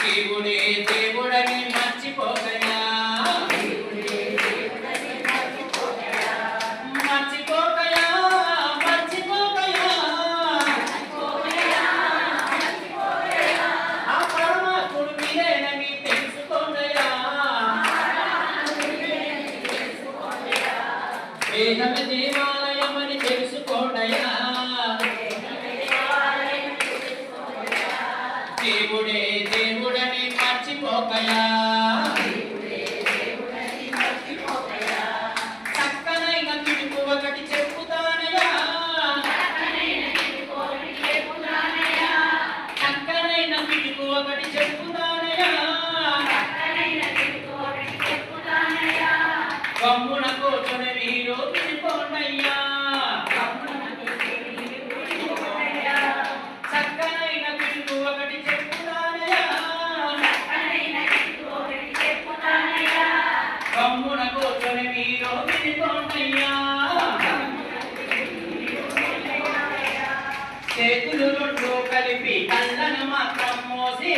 దేవుడే దేవుడని మర్చిపోకయా మర్చిపోకయా మర్చిపోకయా ఆ పరమాత్ముడు మీరేనని తెలుసుకోండయా దేహమే దేవాలయమని తెలుసుకోండయా దేవుడే దేవుడని మర్చిపోకయా చక్కనైన పిలుపు ఒకటి చెప్పుతానయా చక్కనైన పిలుపు ఒకటి చెప్పుతానయా గమ్మున కూర్చొని మీరు పిలుపోండయ్యా చక్కనైన పిలుపు ఒకటి గమ్మున కూర్చొని మీరు వినిపోండయ్యా చేతులు రెండు కలిపి కళ్ళను మాత్రం మోసి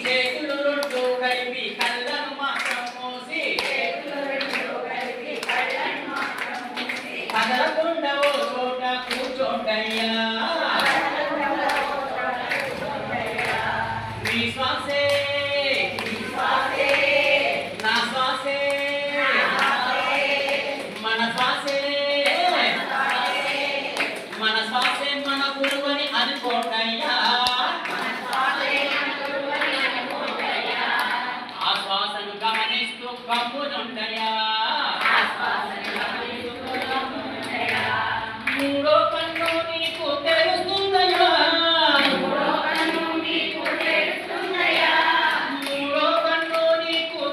చేతులు రెండు కలిపి కళ్ళను మాత్రం మోసి కదలకుండా ఓ చోట కూర్చోండయ్యా మీ శ్వాసే నా శ్వాసే మన శ్వాసే మన శ్వాసే మన గురువని అనుకోండయ్యా ఆ శ్వాసను గమనిస్తూ కమ్మునుండయ్యా మూడో కన్ను నీకు తెలుస్తుందయ్యా మూడో కన్ను నీకు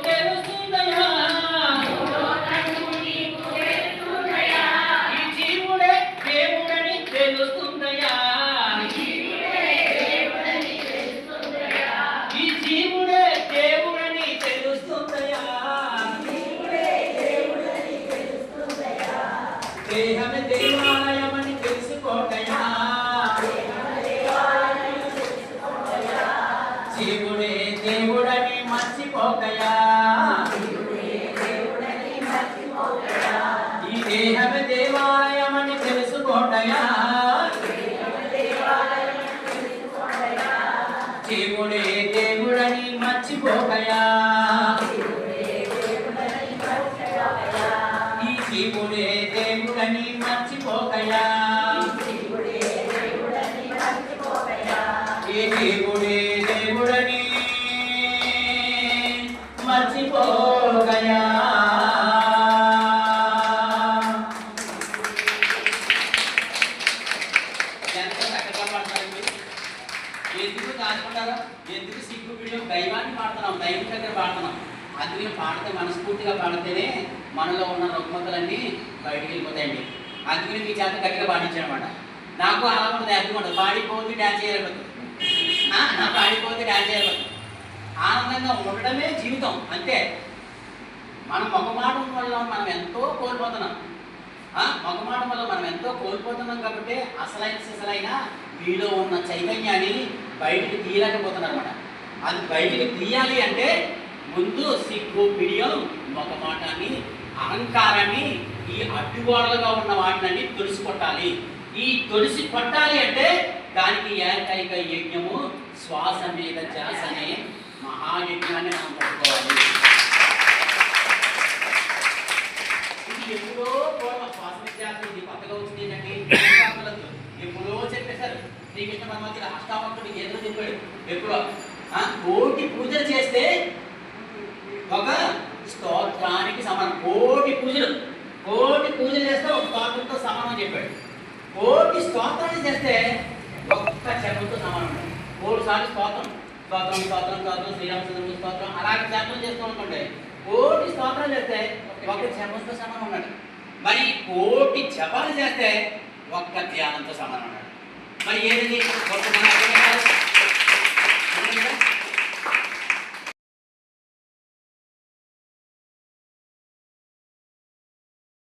తెలుస్తుందయ్యా ఈ జీవుడే దేవుడని తెలుస్తుందయ్యా ఈ జీవుడే దేవుడని తెలుస్తుందయ్యా దేహమే దేవాలయమని తెలుసుకోకయా జీవుడే దేవుడని మర్చిపోకయా ఈ దేహమే దేవాలయమని తెలుసుకోకయా జీవుడే దేవుడని మర్చిపోకయా ఈ జీవుడే దేవుడని మర్చిపోకయా ఈ జీవుడే దేవుడని మర్చిపోకయా ఎంత చక్కగా పాడతారండి ఎందుకు దాచుకుంటారా ఎందుకు సిగ్గు వీడియో దైవాన్ని పాడుతున్నాం దైవం దగ్గర పాడుతున్నాం అందుకని పాడితే మనస్ఫూర్తిగా పాడితేనే మనలో ఉన్న రుగ్మతలన్నీ బయటికి వెళ్ళిపోతాయండి అందుకని మీ చేత గట్టిగా పాడించానమాట నాకు అలా ఉంటుంది అర్థం పాడిపోతే డ్యాన్స్ చేయలేకపోతుంది పాడిపోతే డ్యాన్స్ చేయలేకపోతుంది ఆనందంగా ఉండడమే జీవితం అంతే మనం మొగమాటం వల్ల మనం ఎంతో కోల్పోతున్నాం మొగమాటం వల్ల మనం ఎంతో కోల్పోతున్నాం కాబట్టి అసలైన మీలో ఉన్న చైతన్యాన్ని బయటికి తీయలేకపోతున్నారు అన్నమాట అది బయటికి తీయాలి అంటే ముందు సిగ్గు బిడియం మొగమాటాన్ని అహంకారాన్ని ఈ అడ్డుగోడలుగా ఉన్న వాటిని తుడిసి కొట్టాలి ఈ తుడిసి కొట్టాలి అంటే దానికి ఏకైక యజ్ఞము శ్వాస మీద ధ్యాస అనే మహాయజ్ఞాన్ని మనం పట్టుకోవాలి ఇది ఎప్పుడో శ్వాస మీద ధ్యాస ఇది కొత్తగా వచ్చింది ఏంటంటే ఎప్పుడో చెప్పేశారు శ్రీకృష్ణ పరమాత్మ అష్టావక్రుడు ఏదో చెప్పాడు ఎప్పుడో కోటి పూజలు చేస్తే ఒక స్తోత్రానికి సమానం కోటి పూజలు చేస్తే ఒక స్తోత్రంతో సమానం చెప్పాడు కోటి స్తోత్రాన్ని చేస్తే ఒక్క జపంతో సమానం 3 సార్లు స్తోత్రం శ్రీరామచంద్రుని స్తోత్రం అలాగే జపం చేస్తూ అనుకోండి కోటి స్తోత్రాలు చేస్తే ఒక జపంతో సమానం ఉన్నాడు మరి కోటి జపాలు చేస్తే ఒక్క ధ్యానంతో సమానం ఉన్నాడు మరి ఏది